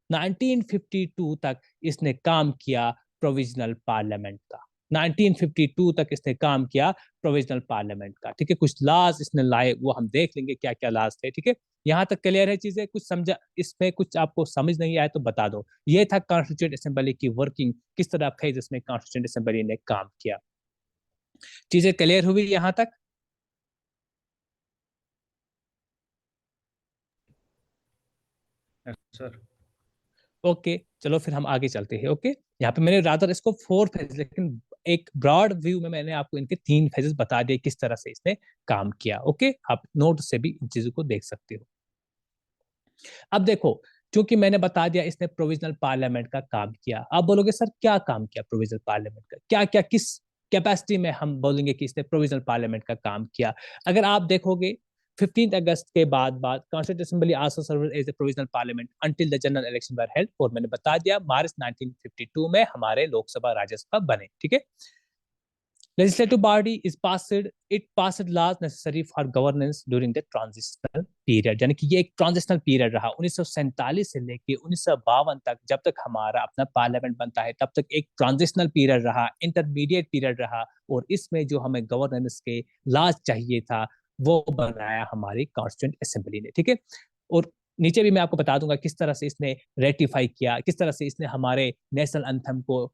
1952 तक इसने काम किया प्रोविजनल पार्लियामेंट का। 1952 तक इसने काम किया प्रोविजनल पार्लियामेंट का, ठीक है। कुछ लॉज इसने लाए, वो हम देख लेंगे क्या क्या लॉज थे, ठीक है। यहाँ तक क्लियर है चीजें? कुछ समझा इसमें? कुछ आपको समझ नहीं आया तो बता दो। ये था कॉन्स्टिट्यूएंट असेंबली की वर्किंग, किस तरह फेज इसमें कॉन्स्टिट्यूएंट असेंबली ने काम किया। चीजें क्लियर हुई यहाँ तक? सर। ओके, चलो फिर हम आगे चलते हैं। ओके, यहाँ पे मैंने रादर इसको 4 फेज, लेकिन एक ब्रॉड व्यू में मैंने आपको इनके 3 फेजेस बता दिए किस तरह से इसने काम किया। ओके, आप नोट से भी इन चीजों को देख सकते हो। अब देखो, क्योंकि मैंने बता दिया इसने प्रोविजनल पार्लियामेंट का काम किया, आप बोलोगे सर क्या काम किया प्रोविजनल पार्लियामेंट का, क्या क्या किस कैपेसिटी में हम बोलेंगे कि इसने प्रोविजनल पार्लियामेंट का काम किया? अगर आप देखोगे 15 अगस्त के बाद constituent assembly also serve as a provisional parliament until the general election were held. और मैंने बता दिया मार्च 1952 में हमारे लोकसभा राज्यसभा बने, ठीक है। Legislative body is passed, it passed laws necessary for governance during the transitional period। यानी कि ये एक ट्रांजिशनल पीरियड रहा 1947 से लेके 1952 तक। जब तक हमारा अपना पार्लियामेंट बनता है तब तक एक ट्रांजिशनल पीरियड रहा, इंटरमीडिएट पीरियड रहा। और इसमें जो हमें गवर्नेंस के लाज चाहिए था वो बनाया हमारी कॉन्स्टिट्यूएंट असेंबली ने, ठीक है। और नीचे भी मैं आपको बता दूंगा किस तरह से इसने रेटिफाई किया, किस तरह से इसने हमारे नेशनल एंथम को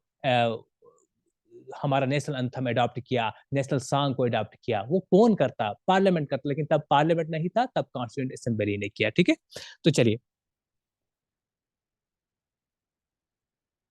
हमारा नेशनल एंथम अडॉप्ट किया, नेशनल सॉन्ग को अडॉप्ट किया। वो कौन करता? पार्लियामेंट करता, लेकिन तब पार्लियामेंट नहीं था, तब कॉन्स्टिट्यूएंट असेंबली ने किया, ठीक है। तो चलिए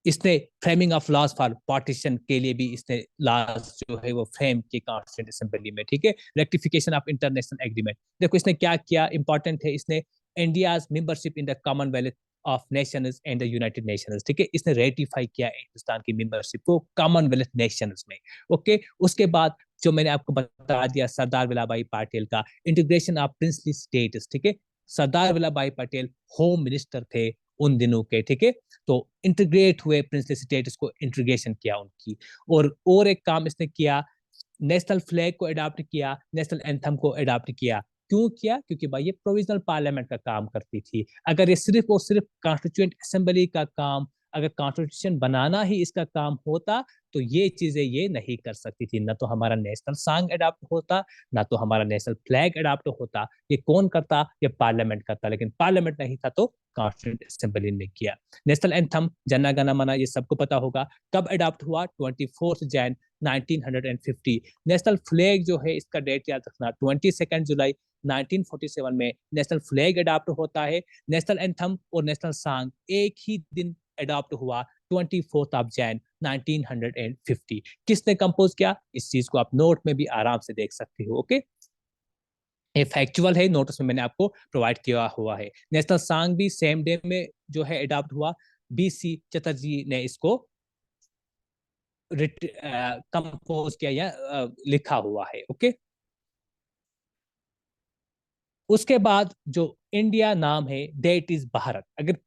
इसने framing of laws for partition के लिए भी इसने लॉज जो है वो फ्रेम किए कॉन्स्टिट्यूंट असेंबली में, ठीक है। रेक्टिफिकेशन ऑफ इंटरनेशनल एग्रीमेंट, देखो इसने क्या किया, इंपॉर्टेंट है, इसने India's membership in the Commonwealth of Nations and the United Nations, ठीक है, इसने रेटिफाई किया हिंदुस्तान की मेंबरशिप को कॉमनवेल्थ नेशंस में, ओके। उसके बाद जो मैंने आपको बता दिया सरदार वल्लभ भाई पटेल का इंटीग्रेशन ऑफ प्रिंसली स्टेट्स, ठीक है, सरदार वल्लभ भाई पटेल होम मिनिस्टर थे उन दिनों के, ठीक है, तो इंटीग्रेट हुए प्रिंसली स्टेट्स को, इंटीग्रेशन किया उनकी। और एक काम इसने किया, नेशनल फ्लैग को अडॉप्ट किया, नेशनल एंथम को अडॉप्ट किया। क्यों किया? क्योंकि भाई ये प्रोविजनल पार्लियामेंट का काम करती थी। अगर ये सिर्फ और सिर्फ कॉन्स्टिट्यूएंट असेंबली का काम, अगर कॉन्स्टिट्यूशन बनाना ही इसका काम होता तो ये चीजें ये नहीं कर सकती थी, ना तो हमारा नेशनल सॉन्ग अडॉप्ट होता, ना तो हमारा नेशनल फ्लैग अडॉप्ट होता। ये कौन करता? ये पार्लियामेंट करता, लेकिन पार्लियामेंट नहीं था तो कॉन्स्टिट्यूएंट असेंबली ने किया। नेशनल एंथम जन गण मन ये सबको पता होगा, कब अडॉप्ट हुआ? 24 जैन 1950। नेशनल फ्लैग जो है इसका डेट याद रखना, 22 जुलाई 1947 में नेशनल फ्लैग अडॉप्ट होता है। नेशनल एंथम और नेशनल सॉन्ग एक ही दिन अडॉप्ट हुआ, 24 जैन 1950। किसने कंपोज किया? इस चीज को आप नोट में भी आराम से देख सकते हो, ओके। ये फैक्चुअल है, नोट्स में मैंने आपको प्रोवाइड किया हुआ है। नेशनल सॉन्ग भी सेम डे में जो है अडॉप्ट हुआ, बीसी चटर्जी ने इसको कंपोज किया या लिखा हुआ है, ओके। उसके बाद जो इंडिया नाम है, दैट इज भारत। अगर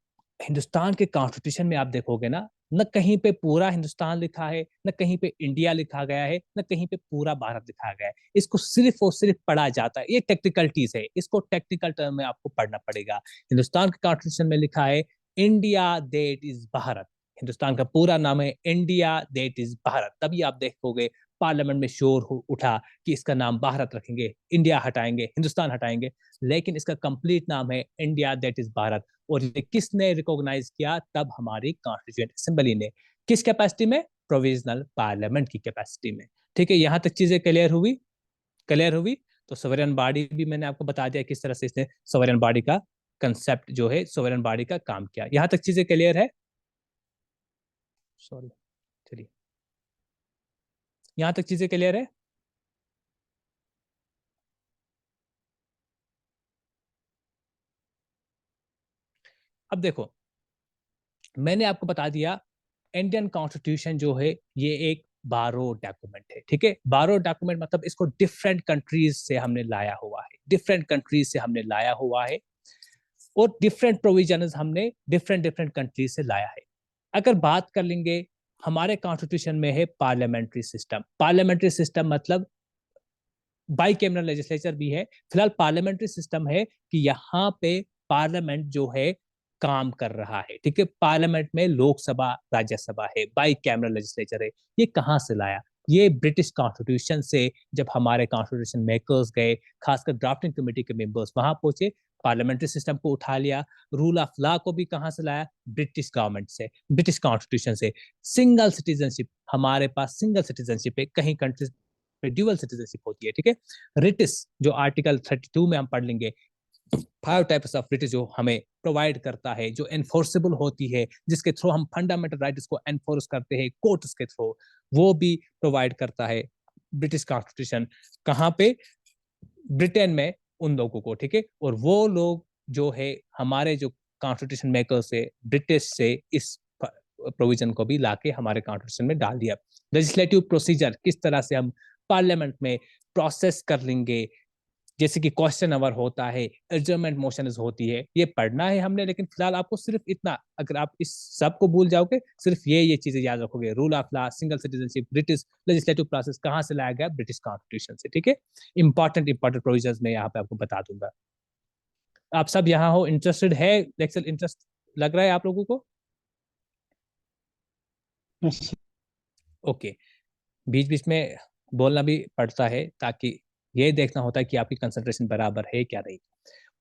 हिंदुस्तान के कॉन्स्टिट्यूशन में आप देखोगे ना, न कहीं पे पूरा हिंदुस्तान लिखा है, न कहीं पे इंडिया लिखा गया है, न कहीं पे पूरा भारत लिखा गया है। इसको सिर्फ और सिर्फ पढ़ा जाता है, ये टेक्निकलिटीज है, इसको टेक्निकल टर्म में आपको पढ़ना पड़ेगा। हिंदुस्तान के कॉन्स्टिट्यूशन में लिखा है India that is Bharat, Hindustan का पूरा नाम है इंडिया दैट इज भारत। तभी आप देखोगे पार्लियामेंट में शोर उठा कि इसका नाम भारत रखेंगे, इंडिया हटाएंगे, हिंदुस्तान हटाएंगे, लेकिन इसका कंप्लीट नाम है इंडिया दैट इज भारत। और ये किसने रिकॉग्नाइज किया? तब हमारी कॉन्स्टिट्यूएंट असेंबली ने। किस कैपेसिटी में? प्रोविजनल पार्लियामेंट की कैपेसिटी में, ठीक है। यहां तक चीजें क्लियर हुई? क्लियर हुई? तो सोवरेन बॉडी भी मैंने आपको बता दिया किस तरह से इसने सोवरेन बॉडी का कंसेप्ट जो है, सोवरेन बॉडी का काम किया। यहां तक चीजें क्लियर है? सॉरी, चलिए, यहां तक चीजें क्लियर है? अब देखो, मैंने आपको बता दिया इंडियन कॉन्स्टिट्यूशन जो है ये एक बारो डॉक्यूमेंट है, ठीक है। बारो डॉक्यूमेंट मतलब इसको डिफरेंट कंट्रीज से हमने लाया हुआ है, डिफरेंट कंट्रीज से हमने लाया हुआ है, और डिफरेंट प्रोविजंस हमने डिफरेंट डिफरेंट कंट्रीज से लाया है। अगर बात कर लेंगे, हमारे कॉन्स्टिट्यूशन में है पार्लियामेंट्री सिस्टम। पार्लियामेंट्री सिस्टम मतलब बाई कैमरल लेजिस्लेचर भी है। फिलहाल पार्लियामेंट्री सिस्टम है कि यहाँ पे पार्लियामेंट जो है काम कर रहा है, ठीक है। पार्लियामेंट में लोकसभा राज्यसभा है, बाई कैमरल लेजिस्लेचर है। ये कहाँ से लाया? ये ब्रिटिश कॉन्स्टिट्यूशन से। जब हमारे कॉन्स्टिट्यूशन मेकर्स गए, खासकर ड्राफ्टिंग कमेटी के मेंबर्स वहां पहुंचे, पार्लियामेंट्री सिस्टम को उठा लिया। रूल ऑफ लॉ को भी कहां से लाया? ब्रिटिश गवर्नमेंट से, ब्रिटिश कॉन्स्टिट्यूशन से। सिंगल सिटीजनशिप, हमारे पास सिंगल सिटीजनशिप है, कहीं कंट्रीज पे ड्यूअल सिटीजनशिप होती है, ठीक है। रिटिस जो आर्टिकल 32 में हम पढ़ लेंगे, 5 टाइप्स ऑफ रिटिस जो हमें प्रोवाइड करता है, जो एनफोर्सेबल होती है, जिसके थ्रू हम फंडामेंटल राइट्स को एनफोर्स करते हैं कोर्ट्स के थ्रू, वो भी प्रोवाइड करता है ब्रिटिश कॉन्स्टिट्यूशन। कहाँ पे? ब्रिटेन में उन लोगों को, ठीक है। और वो लोग जो है हमारे जो कॉन्स्टिट्यूशन मेकर से, ब्रिटिश से इस प्रोविजन को भी लाके हमारे कॉन्स्टिट्यूशन में डाल दिया। लेजिस्लेटिव प्रोसीजर किस तरह से हम पार्लियामेंट में प्रोसेस कर लेंगे, जैसे कि क्वेश्चन आवर होता है, एडजर्नमेंट मोशंस होती है, ये पढ़ना है हमने। लेकिन फिलहाल आपको सिर्फ इतना, अगर आप इस सब को भूल जाओगे, सिर्फ ये चीजें याद रखोगे, rule of law, single citizenship, British legislative process कहाँ से लाया गया? ब्रिटिश कॉन्स्टिट्यूशन से, ठीक है। इंपॉर्टेंट प्रोविजंस मैं यहाँ पे आपको बता दूंगा। आप सब यहाँ हो, इंटरेस्टेड है लेक्चर? इंटरेस्ट लग रहा है आप लोगों को? yes, okay. बीच बीच में बोलना भी पड़ता है, ताकि ये देखना होता है कि आपकी कंसंट्रेशन बराबर है क्या नहीं।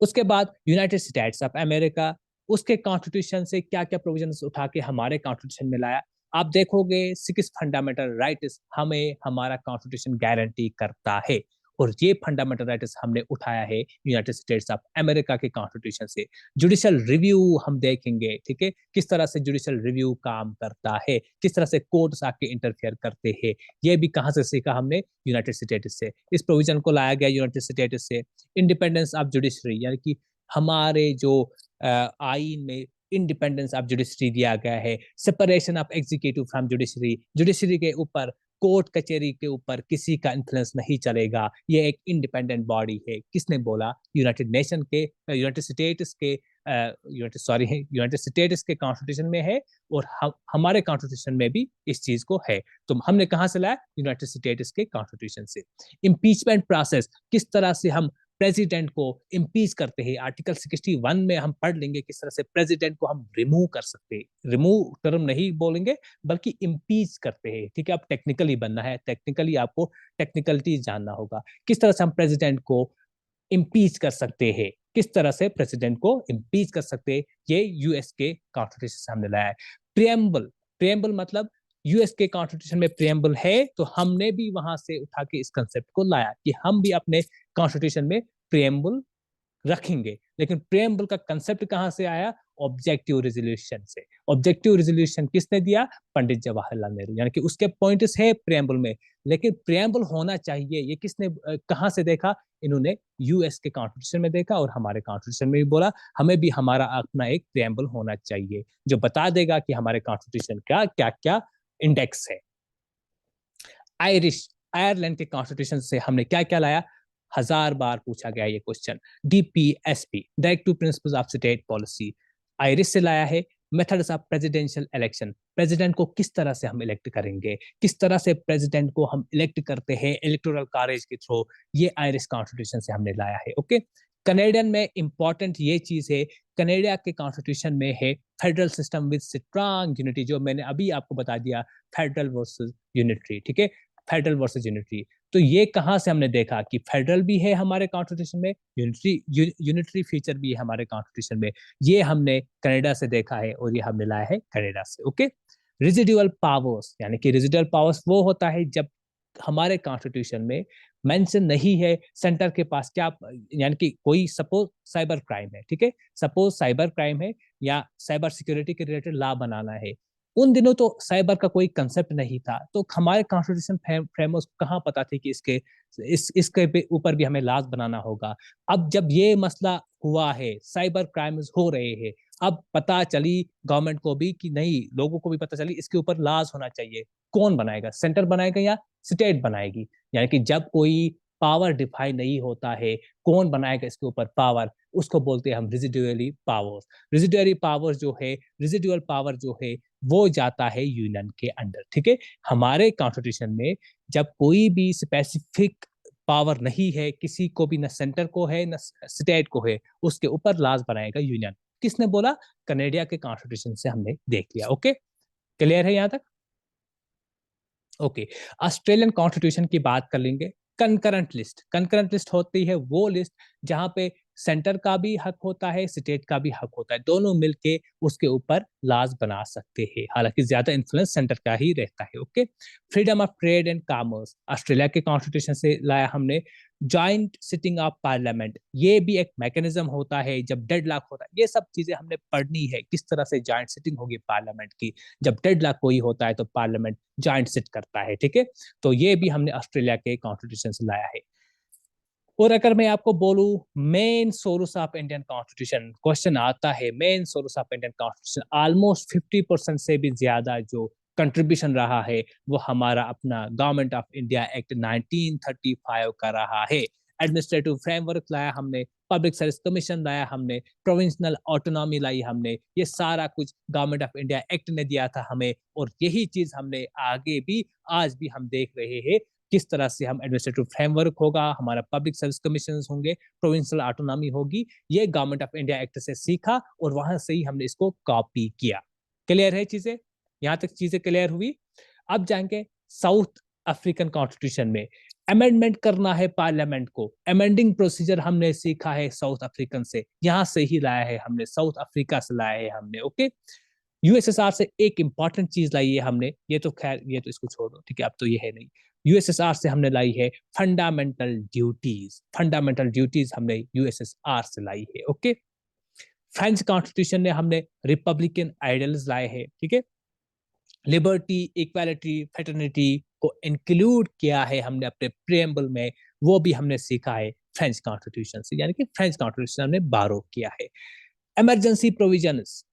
उसके बाद यूनाइटेड स्टेट्स ऑफ अमेरिका, उसके कॉन्स्टिट्यूशन से क्या क्या प्रोविजंस उठा के हमारे कॉन्स्टिट्यूशन में लाया। आप देखोगे 6 फंडामेंटल राइट्स हमें हमारा कॉन्स्टिट्यूशन गारंटी करता है। और ये फंडामेंटल राइट्स हमने उठाया है यूनाइटेड स्टेट्स ऑफ अमेरिका के कॉन्स्टिट्यूशन से। जुडिशियल रिव्यू हम देखेंगे, ठीक है, किस तरह से जुडिशियल रिव्यू काम करता है, किस तरह से कोर्ट्स आके इंटरफेयर करते हैं, ये भी कहाँ से सीखा हमने, यूनाइटेड स्टेट्स से। इस प्रोविजन को लाया गया यूनाइटेड स्टेट्स से। इंडिपेंडेंस ऑफ जुडिशरी, यानी कि हमारे जो आईन में इंडिपेंडेंस ऑफ जुडिशरी दिया गया है, separation of executive from judiciary, judiciary के ऊपर, कोर्ट कचहरी के ऊपर किसी का इन्फ्लुएंस नहीं चलेगा, ये एक इंडिपेंडेंट बॉडी है। किसने बोला? यूनाइटेड नेशन के, यूनाइटेड स्टेट्स के, यूनाइटेड स्टेट्स के कॉन्स्टिट्यूशन में है, और हमारे कॉन्स्टिट्यूशन में भी इस चीज को है। तो हमने कहां से लाया? यूनाइटेड स्टेट्स के कॉन्स्टिट्यूशन से। इम्पीचमेंट प्रोसेस, किस तरह से हम प्रेसिडेंट को इम्पीच करते हैं, आर्टिकल 61 में हम पढ़ लेंगे किस तरह से प्रेसिडेंट को हम रिमूव कर सकते हैं। रिमूव टर्म नहीं बोलेंगे, बल्कि इम्पीच करते हैं, ठीक है। अब टेक्निकली बनना है, टेक्निकली आपको टेक्निकलिटीज जानना होगा। किस तरह से हम प्रेसिडेंट को इम्पीच कर सकते हैं, किस तरह से प्रेसिडेंट को इम्पीच कर सकते हैं, ये यूएस के कॉन्स्टिट्यूशन से हमने लाया है। प्रियम्बल, प्रियम्बल मतलब यूएस के कॉन्स्टिट्यूशन में प्रियम्बल है, तो हमने भी वहां से उठा के इस कंसेप्ट को लाया कि हम भी अपने कॉन्स्टिट्यूशन में प्रियम्बल रखेंगे। लेकिन प्रियम्बल का कंसेप्ट कहां से आया? ऑब्जेक्टिव रेजोल्यूशन से। ऑब्जेक्टिव रेजोल्यूशन किसने दिया? पंडित जवाहरलाल नेहरू। यानी कि उसके पॉइंट्स है प्रियम्बल में, लेकिन प्रियम्बल होना चाहिए, ये किसने कहां से देखा? इन्होंने यूएस के कॉन्स्टिट्यूशन में देखा, और हमारे कॉन्स्टिट्यूशन में भी बोला हमें भी हमारा अपना एक प्रियम्बल होना चाहिए, जो बता देगा कि हमारे कॉन्स्टिट्यूशन का क्या क्या इंडेक्स है। आयरिश, आयरलैंड के कॉन्स्टिट्यूशन से हमने क्या क्या लाया? 1000 बार पूछा गया ये question. DPSP, directive principles of state policy, Irish से लाया है। Methods of presidential election, president को किस तरह से हम इलेक्ट करेंगे, किस तरह से प्रेसिडेंट को हम इलेक्ट करते हैं इलेक्टोरल कॉलेज के थ्रू, ये आयरिश कॉन्स्टिट्यूशन से हमने लाया है। ओके, कनेडियन में इंपॉर्टेंट ये चीज है, कनेडा के कॉन्स्टिट्यूशन में है federal system with strong unity, जो मैंने अभी आपको बता दिया, फेडरल वर्सेस यूनिटरी, ठीक है, फेडरल वर्सेस यूनिटरी। तो ये कहां से हमने देखा कि फेडरल भी है हमारे कॉन्स्टिट्यूशन में, यूनिटरी फीचर भी है हमारे कॉन्स्टिट्यूशन में, ये हमने कनाडा से देखा है, और ये हमने लाया है कनाडा से। ओके, रेजिडुअल पावर्स, यानी कि रेजिडुअल पावर्स वो होता है जब हमारे कॉन्स्टिट्यूशन में मेंशन नहीं है सेंटर के पास क्या, यानी कि कोई सपोज साइबर क्राइम है, ठीक है, सपोज साइबर क्राइम है या साइबर सिक्योरिटी के रिलेटेड लॉ बनाना है। उन दिनों तो साइबर का कोई कंसेप्ट नहीं था, तो हमारे कॉन्स्टिट्यूशन फ्रेमवर्क कहाँ पता थी कि इसके ऊपर भी हमें लॉज बनाना होगा। अब जब ये मसला हुआ है, साइबर क्राइम्स हो रहे हैं, अब पता चली गवर्नमेंट को भी कि नहीं, लोगों को भी पता चली इसके ऊपर लॉज होना चाहिए। कौन बनाएगा? सेंटर बनाएगा या स्टेट बनाएगी? यानी कि जब कोई पावर डिफाइन नहीं होता है, कौन बनाएगा इसके ऊपर पावर, उसको बोलते हैं हम रेजिडुअली पावर्स। रेजिडुअली पावर जो है, रेजिडुअल पावर जो है, वो जाता है यूनियन के अंडर, ठीक है। हमारे कॉन्स्टिट्यूशन में जब कोई भी स्पेसिफिक पावर नहीं है किसी को भी, न सेंटर को है न स्टेट को है, उसके ऊपर लॉज बनाएगा यूनियन। किसने बोला? कनाडा के कॉन्स्टिट्यूशन से हमने देख लिया। ओके, क्लियर है यहां तक? ओके, ऑस्ट्रेलियन कॉन्स्टिट्यूशन की बात कर लेंगे। कंकरेंट लिस्ट, कंकरेंट लिस्ट होती है वो लिस्ट जहां पे सेंटर का भी हक होता है, स्टेट का भी हक होता है, दोनों मिलके उसके ऊपर लॉज बना सकते हैं, हालांकि ज्यादा इन्फ्लुएंस सेंटर का ही रहता है। Okay, freedom of trade and commerce, Australia के कॉन्स्टिट्यूशन से लाया हमने। जॉइंट सिटिंग ऑफ पार्लियामेंट, ये भी एक मैकेनिज्म होता है जब डेडलॉक होता है, ये सब चीजें हमने पढ़नी है, किस तरह से जॉइंट सिटिंग होगी पार्लियामेंट की, जब डेडलॉक कोई होता है तो पार्लियामेंट जॉइंट सिट करता है, ठीक है। तो ये भी हमने ऑस्ट्रेलिया के कॉन्स्टिट्यूशन से लाया है। और अगर मैं आपको बोलूं main source of Indian constitution, question आता है main source of Indian constitution, almost 50% से भी ज्यादा जो कंट्रीब्यूशन रहा है वो हमारा अपना गवर्नमेंट ऑफ इंडिया एक्ट 1935 का रहा है। एडमिनिस्ट्रेटिव फ्रेमवर्क लाया हमने, पब्लिक सर्विस कमीशन लाया हमने, प्रोविंशनल ऑटोनॉमी लाई हमने, ये सारा कुछ गवर्नमेंट ऑफ इंडिया एक्ट ने दिया था हमें, और यही चीज हमने आगे भी आज भी हम देख रहे हैं, किस तरह से हम एडमिनिस्ट्रेटिव फ्रेमवर्क होगा, हमारा पब्लिक सर्विस कमीशन होंगे, प्रोविंशियल ऑटोनॉमी होगी, ये गवर्नमेंट ऑफ इंडिया एक्ट से सीखा और वहां से ही हमने इसको कॉपी किया। क्लियर है चीजें? यहां तक चीजें क्लियर हुई? अब जाएंगे साउथ अफ्रीकन कॉन्स्टिट्यूशन में। अमेंडमेंट करना है पार्लियामेंट को, अमेंडिंग प्रोसीजर हमने सीखा है साउथ अफ्रीकन से, यहां से ही लाया है हमने, साउथ अफ्रीका से लाया है हमने। ओके, यूएसएसआर से एक इंपॉर्टेंट चीज लाई है हमने, ये तो खैर ये तो इसको छोड़ दो, ठीक है, अब तो ये है नहीं। यूएसएसआर से हमने लाई है फंडामेंटल ड्यूटीज, फंडामेंटल ड्यूटीज हमने यूएसएसआर से लाई है। ओके, फ्रेंच कॉन्स्टिट्यूशन ने हमने रिपब्लिकन आइडियल्स लाए हैं, ठीक है, लिबर्टी, इक्वालिटी, फ्रेटर्निटी को इंक्लूड किया है हमने अपने प्रियम्बल में, वो भी हमने सीखा है फ्रेंच कॉन्स्टिट्यूशन से, यानी कि फ्रेंच कॉन्स्टिट्यूशन हमने बारो किया है। इमरजेंसी प्रोविजंस,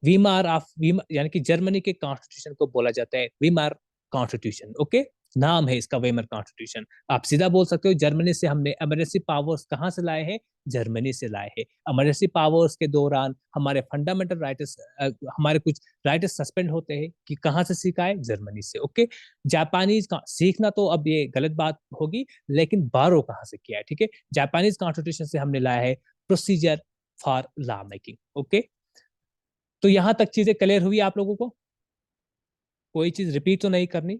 वीमार ऑफ वीमार, यानी कि जर्मनी के कॉन्स्टिट्यूशन को बोला जाता है वीमार कॉन्स्टिट्यूशन। ओके, नाम है इसका वीमार कॉन्स्टिट्यूशन। आप सीधा बोल सकते हो जर्मनी से हमने इमरजेंसी पावर्स कहाँ से लाए हैं, जर्मनी से लाए हैं। इमरजेंसी पावर्स के दौरान हमारे फंडामेंटल राइट्स, हमारे कुछ राइट्स सस्पेंड होते हैं, कि कहाँ से सीखा है, जर्मनी से। ओके, जापानीज का सीखना तो अब ये गलत बात होगी, लेकिन बारो कहाँ से किया है, ठीक है, जापानीज कॉन्स्टिट्यूशन से हमने लाया है procedure for law making. Okay, तो यहां तक चीजें क्लियर हुई आप लोगों को, कोई चीज रिपीट तो नहीं करनी।